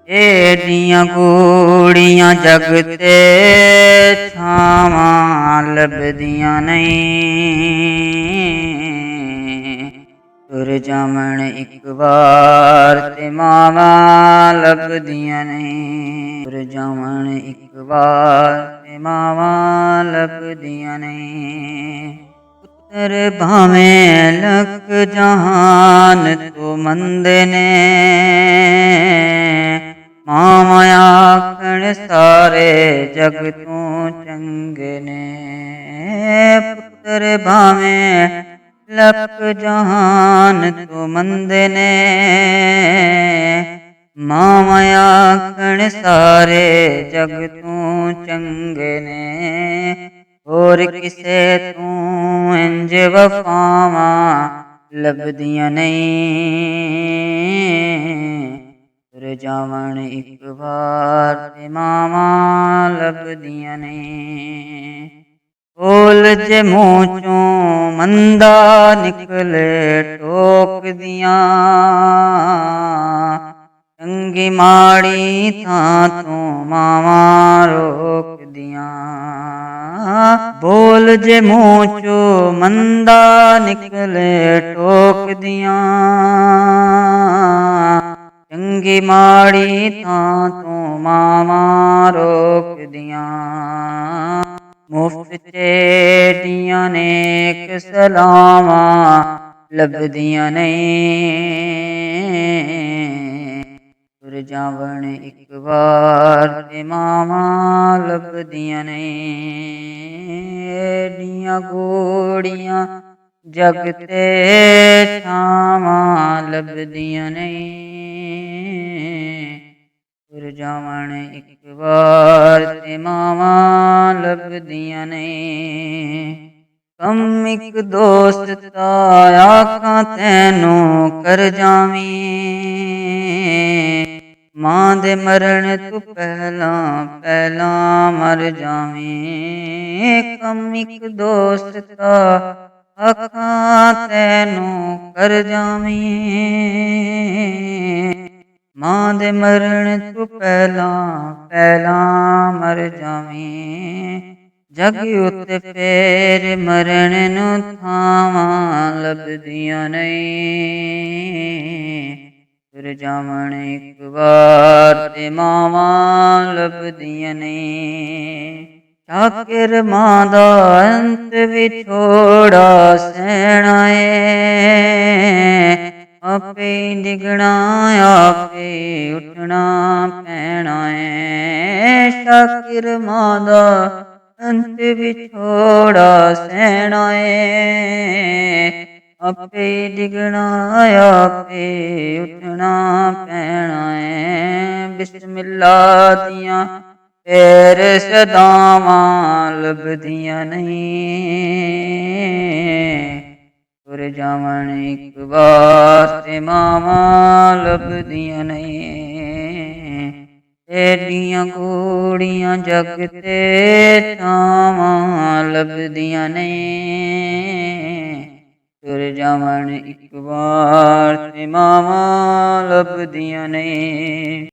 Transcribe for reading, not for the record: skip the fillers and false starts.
ਏਡੀਆਂ ਗੂੜੀਆਂ ਜਗ ਤੇ ਛਾਵਾਂ ਲੱਭਦੀਆਂ ਨਹੀਂ। ਤੁਰ ਜਾਵਣ ਇੱਕ ਵਾਰ ਤੇ ਮਾਵਾਂ ਲੱਭਦੀਆਂ ਨਹੀਂ। ਤੁਰ ਜਾਵਣ ਇੱਕ ਵਾਰ ਤੇ ਮਾਵਾਂ ਲੱਭਦੀਆਂ ਨਹੀਂ। ਪੁੱਤਰ ਭਾਵੇਂ ਲੱਖ ਜਹਾਨ ਤੋਂ ਮੰਦੇ ਨੇ, ਮਾਵਾਂ ਆਖਣ ਸਾਰੇ ਜਗ ਤੋਂ ਚੰਗੇ ਨੇ। ਪੁੱਤਰ ਭਾਵੇਂ ਲੱਖ ਜਹਾਨ ਤੋਂ ਮੰਦੇ ਨੇ, ਮਾਵਾਂ ਆਖਣ ਸਾਰੇ ਜਗ ਤੋਂ ਚੰਗੇ ਨੇ। ਹੋਰ ਕਿਸੇ ਤੋਂ ਇੰਜ ਵਫਾਵਾਂ ਲੱਭਦੀਆਂ ਨਹੀਂ। ਤੁਰ ਜਾਵਣ ਇੱਕ ਵਾਰ ਤੇ ਮਾਵਾਂ ਲੱਭਦੀਆਂ ਨਹੀਂ। ਬੋਲ ਜੇ ਮੂੰਹ ਚੋਂ ਮੰਦਾ ਨਿਕਲੇ ਟੋਕਦੀਆਂ, ਚੰਗੀ ਮਾੜੀ ਥਾਂ ਤੋਂ ਮਾਵਾਂ ਰੋਕਦੀਆਂ। ਬੋਲ ਜੇ ਮੂੰਹ ਚੋਂ ਮੰਦਾ ਨਿਕਲੇ ਟੋਕਦੀਆਂ, ਚੰਗੀ ਮਾੜੀ ਥਾਂ ਤੋਂ ਮਾਵਾਂ ਰੋਕਦੀਆਂ। ਮੁਫਤ ਚ ਏਡੀਆਂ ਨੇਕ ਸਲਾਵਾਂ ਲੱਭਦੀਆਂ ਨਹੀਂ। ਤੁਰ ਜਾਵਣ ਇੱਕ ਵਾਰ ਤੇ ਮਾਵਾਂ ਲੱਭਦੀਆਂ ਨਹੀਂ। ਏਡੀਆਂ ਗੂੜੀਆਂ ਜਗ ਤੇ ਛਾਵਾਂ ਲੱਭਦੀਆਂ ਨਹੀਂ। ਤੁਰ ਜਾਵਣ ਇੱਕ ਵਾਰ ਤੇ ਮਾਵਾਂ ਲੱਭਦੀਆਂ ਨਹੀਂ। ਕੰਮ ਇੱਕ ਦੋਸਤ ਦਾ ਆਖਾਂ ਤੈਨੂੰ ਕਰ ਜਾਵੀਂ, ਮਾਂ ਦੇ ਮਰਨ ਤੋਂ ਪਹਿਲਾਂ ਪਹਿਲਾਂ ਮਰ ਜਾਵੀਂ। ਕੰਮ ਇੱਕ ਦੋਸਤ ਦਾ ਆਖਾਂ ਤੈਨੂੰ ਕਰ ਜਾਵੀਂ, ਮਾਂ ਦੇ ਮਰਨ ਤੋਂ ਪਹਿਲਾਂ ਪਹਿਲਾਂ ਮਰ ਜਾਵੀਂ। ਜਗ ਉੱਤੇ ਫੇਰ ਮਰਨ ਨੂੰ ਥਾਵਾਂ ਲੱਭਦੀਆਂ ਨਹੀਂ। ਤੁਰ ਜਾਵਣ ਇੱਕ ਵਾਰ ਤੇ ਮਾਵਾਂ ਲੱਭਦੀਆਂ ਨਹੀਂ। ਸ਼ਾਕਿਰ ਮਾਂ ਦਾ ਅੰਤ ਵਿਛੋੜਾ ਸਹਿਣਾ ਏ, ਆਪੇ ਡਿੱਗਣਾ ਆਪੇ ਉੱਠਣਾ ਪੈਣਾ ਏ। ਸ਼ਾਕਿਰ ਮਾਂ ਦਾ ਅੰਤ ਵਿਛੋੜਾ ਸਹਿਣਾ ਏ, ਆਪੇ ਡਿੱਗਣਾ ਆਪੇ ਉੱਠਣਾ ਪੈਣਾ ਏ। ਬਿਸਮਿਲ੍ਲਾ ਦੀਆਂ ਫੇਰ ਸਦਾਵਾਂ ਲੱਭਦੀਆਂ ਨਹੀਂ। ਤੁਰ ਜਾਵਣ ਇੱਕ ਵਾਰ ਤੇ ਮਾਵਾਂ ਲੱਭਦੀਆਂ ਨਹੀਂ। ਏਡੀਆਂ ਗੂੜੀਆਂ ਜਗ ਤੇ ਛਾਵਾਂ ਲੱਭਦੀਆਂ ਨਹੀਂ। ਤੁਰ ਜਾਵਣ ਇੱਕ ਵਾਰ ਤੇ ਮਾਵਾਂ ਲੱਭਦੀਆਂ ਨਹੀਂ।